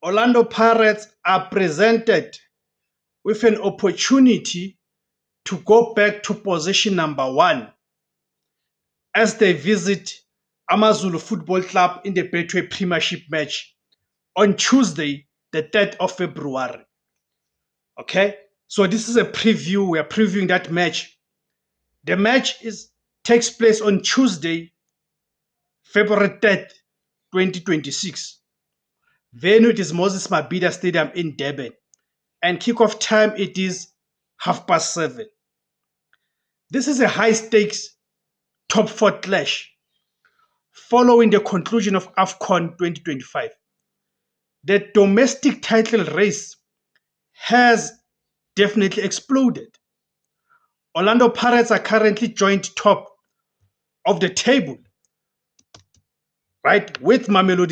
Orlando Pirates are presented with an opportunity to go back to position number 1 as they visit Amazulu Football Club in the Betway Premiership match on Tuesday, the 3rd of February. Okay, so this is a preview. We are previewing that match. The match takes place on Tuesday, February 3rd, 2026. Venue it is Moses Mabhida Stadium in Durban, and kickoff time it is 7:30. This is a high-stakes top 4 clash following the conclusion of AFCON 2025. The domestic title race has definitely exploded. Orlando Pirates are currently joint top of the table, right, with Mamelodi